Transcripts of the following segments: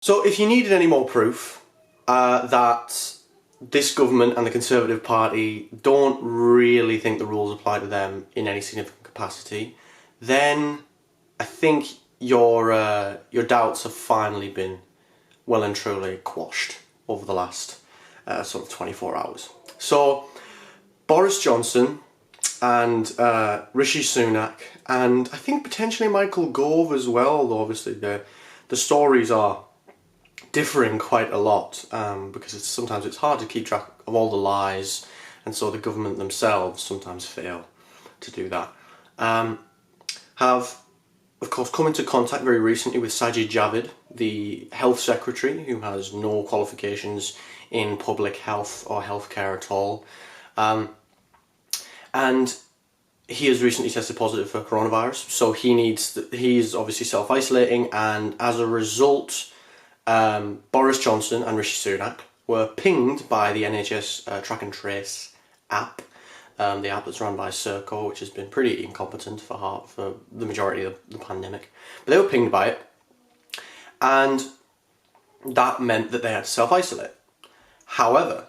So if you needed any more proof that this government and the Conservative Party don't really think the rules apply to them in any significant capacity, then I think your doubts have finally been well and truly quashed over the last sort of 24 hours. So Boris Johnson and Rishi Sunak, and I think potentially Michael Gove as well, though obviously the stories are differing quite a lot because sometimes it's hard to keep track of all the lies, and so the government themselves sometimes fail to do that. Have of course come into contact very recently with Sajid Javid, the health secretary, who has no qualifications in public health or healthcare at all, and he has recently tested positive for coronavirus, so he's obviously self-isolating, and as a result Boris Johnson and Rishi Sunak were pinged by the NHS track and trace app, the app that's run by Serco, which has been pretty incompetent for the majority of the pandemic. But they were pinged by it, and that meant that they had to self-isolate. However,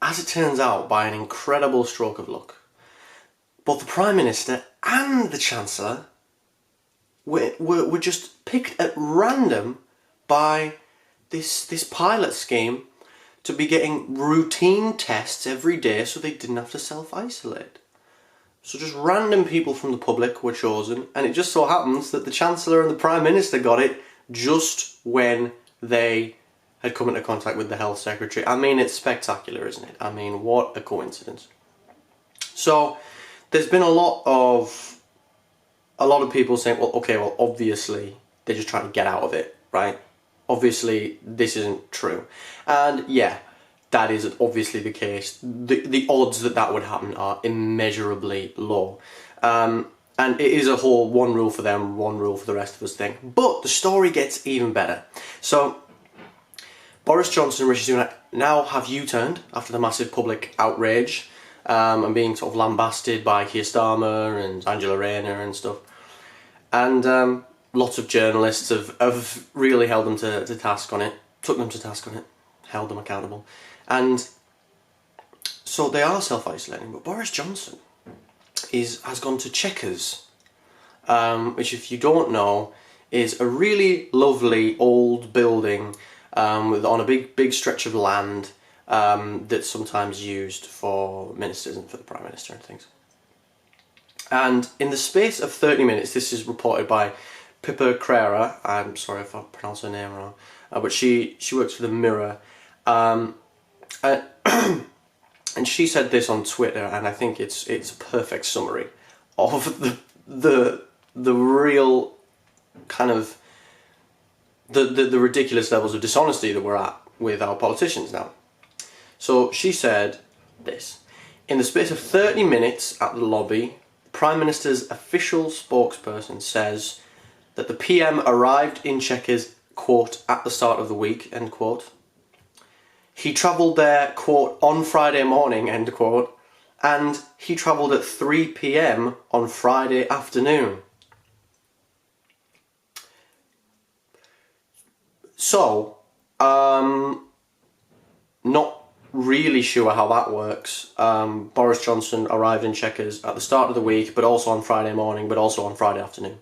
as it turns out, by an incredible stroke of luck, both the Prime Minister and the Chancellor were just picked at random by this pilot scheme to be getting routine tests every day so they didn't have to self-isolate. So just random people from the public were chosen, and it just so happens that the Chancellor and the Prime Minister got it just when they had come into contact with the Health Secretary. I mean, it's spectacular, isn't it? I mean, what a coincidence. So there's been a lot of people saying, well, okay, well, obviously they're just trying to get out of it, right? Obviously this isn't true. And yeah, that is obviously the case. The odds that would happen are immeasurably low. And it is a whole one rule for them, one rule for the rest of us thing. But the story gets even better. So Boris Johnson and Rishi Sunak now have U-turned after the massive public outrage and being sort of lambasted by Keir Starmer and Angela Rayner and stuff. And lots of journalists have really held them to task on it, took them to task on it, held them accountable. And so they are self-isolating, but Boris Johnson has gone to Chequers, which, if you don't know, is a really lovely old building on a big stretch of land that's sometimes used for ministers and for the Prime Minister and things. And in the space of 30 minutes, this is reported by Pippa Crerar, I'm sorry if I pronounce her name wrong, but she works for the Mirror, and she said this on Twitter, and I think it's a perfect summary of the real kind of the ridiculous levels of dishonesty that we're at with our politicians now. So she said this: in the space of 30 minutes at the lobby, the Prime Minister's official spokesperson says that the PM arrived in Chequers, quote, at the start of the week, end quote. He travelled there, quote, on Friday morning, end quote, and he travelled at 3 PM on Friday afternoon. So, not really sure how that works. Boris Johnson arrived in Chequers at the start of the week, but also on Friday morning, but also on Friday afternoon.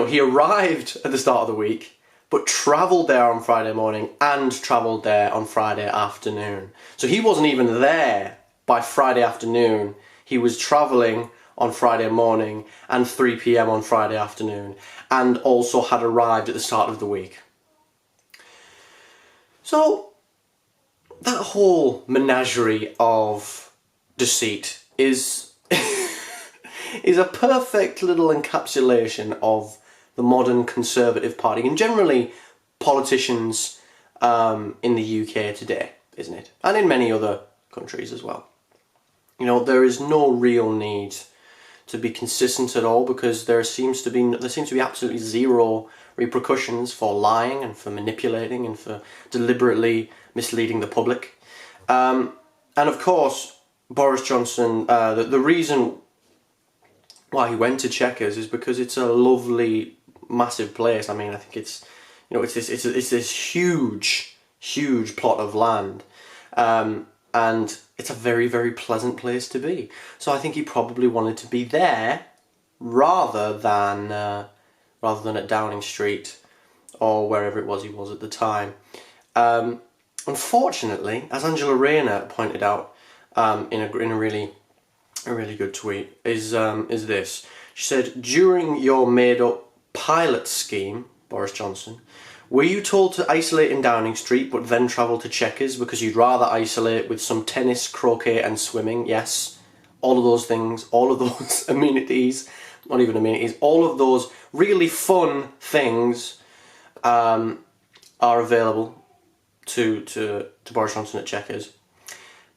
He arrived at the start of the week, but travelled there on Friday morning and travelled there on Friday afternoon. So he wasn't even there by Friday afternoon. He was travelling on Friday morning and 3 PM on Friday afternoon, and also had arrived at the start of the week. So that whole menagerie of deceit is is a perfect little encapsulation of the modern Conservative Party, and generally politicians in the UK today, isn't it? And in many other countries as well. You know, there is no real need to be consistent at all, because there seems to be absolutely zero repercussions for lying and for manipulating and for deliberately misleading the public. And of course, Boris Johnson, the reason why he went to Chequers is because it's a lovely, massive place. I mean, I think it's, you know, it's this huge plot of land, and it's a very, very pleasant place to be. So I think he probably wanted to be there rather than at Downing Street or wherever it was he was at the time. Unfortunately, as Angela Rayner pointed out in a really good tweet, is this. She said, during your made-up pilot scheme, Boris Johnson, were you told to isolate in Downing Street but then travel to Chequers because you'd rather isolate with some tennis, croquet and swimming? Yes, all of those things, all of those amenities, not even amenities, all of those really fun things are available to Boris Johnson at Chequers.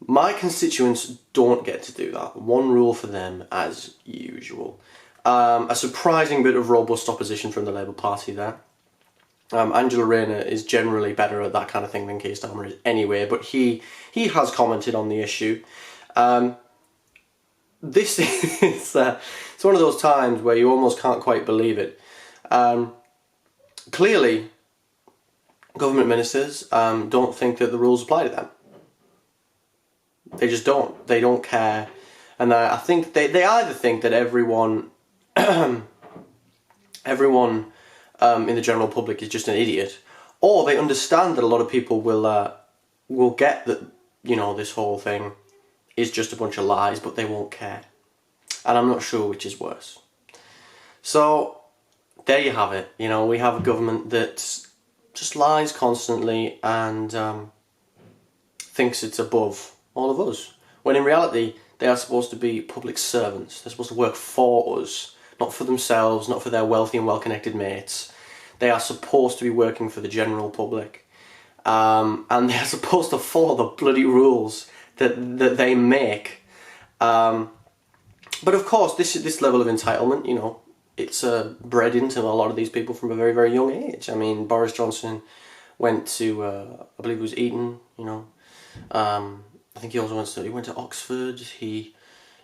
My constituents don't get to do that. One rule for them, as usual. A surprising bit of robust opposition from the Labour Party there. Angela Rayner is generally better at that kind of thing than Keir Starmer is anyway, but he has commented on the issue. This is it's one of those times where you almost can't quite believe it. Clearly, government ministers don't think that the rules apply to them. They just don't. They don't care. And I think they either think that everyone in the general public is just an idiot, or they understand that a lot of people will get that, you know, this whole thing is just a bunch of lies, but they won't care. And I'm not sure which is worse. So there you have it. You know, we have a government that just lies constantly and thinks it's above all of us, when in reality they are supposed to be public servants. They're supposed to work for us, not for themselves, not for their wealthy and well-connected mates. They are supposed to be working for the general public, and they are supposed to follow the bloody rules that they make. But of course, this level of entitlement, you know, it's bred into a lot of these people from a very, very young age. I mean, Boris Johnson went to, I believe it was Eton, you know. I think he also went to Oxford. He,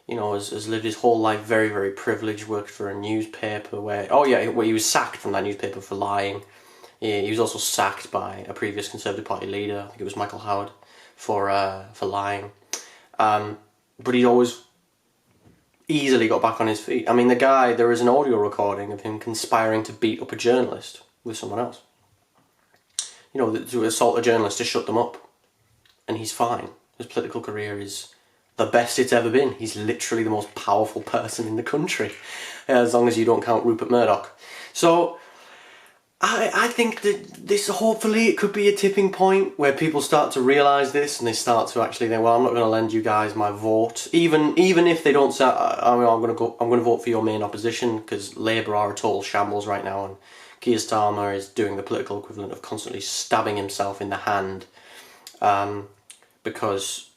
you know, has lived his whole life very, very privileged, worked for a newspaper where he was sacked from that newspaper for lying. He was also sacked by a previous Conservative Party leader, I think it was Michael Howard, for lying. But he always easily got back on his feet. I mean, the guy, there is an audio recording of him conspiring to beat up a journalist with someone else. You know, to assault a journalist, to shut them up. And he's fine. His political career is the best it's ever been. He's literally the most powerful person in the country, as long as you don't count Rupert Murdoch. So I think that this, hopefully, it could be a tipping point where people start to realise this and they start to actually think, well, I'm not going to lend you guys my vote, even if they don't say, I'm going to vote for your main opposition, because Labour are a total shambles right now, and Keir Starmer is doing the political equivalent of constantly stabbing himself in the hand, because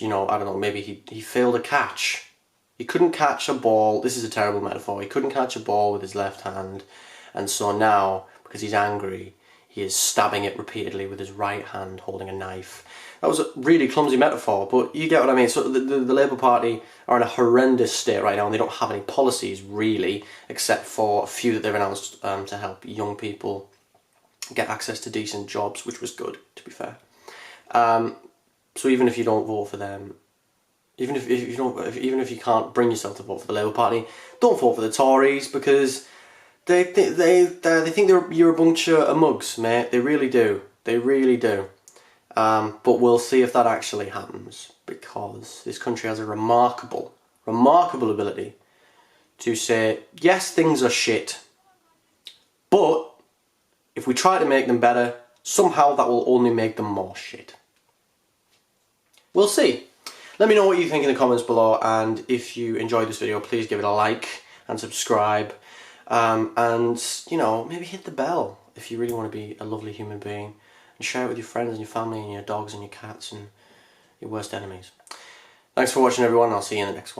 you know, I don't know, maybe he failed a catch. He couldn't catch a ball. This is a terrible metaphor. He couldn't catch a ball with his left hand. And so now, because he's angry, he is stabbing it repeatedly with his right hand, holding a knife. That was a really clumsy metaphor, but you get what I mean. So the Labour Party are in a horrendous state right now, and they don't have any policies, really, except for a few that they've announced to help young people get access to decent jobs, which was good, to be fair. So even if you don't vote for them, even if you can't bring yourself to vote for the Labour Party, don't vote for the Tories, because they think you're a bunch of mugs, mate. They really do. They really do. But we'll see if that actually happens, because this country has a remarkable ability to say, yes, things are shit, but if we try to make them better, somehow that will only make them more shit. We'll see. Let me know what you think in the comments below, and if you enjoyed this video, please give it a like and subscribe. And, you know, maybe hit the bell if you really want to be a lovely human being, and share it with your friends and your family and your dogs and your cats and your worst enemies. Thanks for watching, everyone. I'll see you in the next one.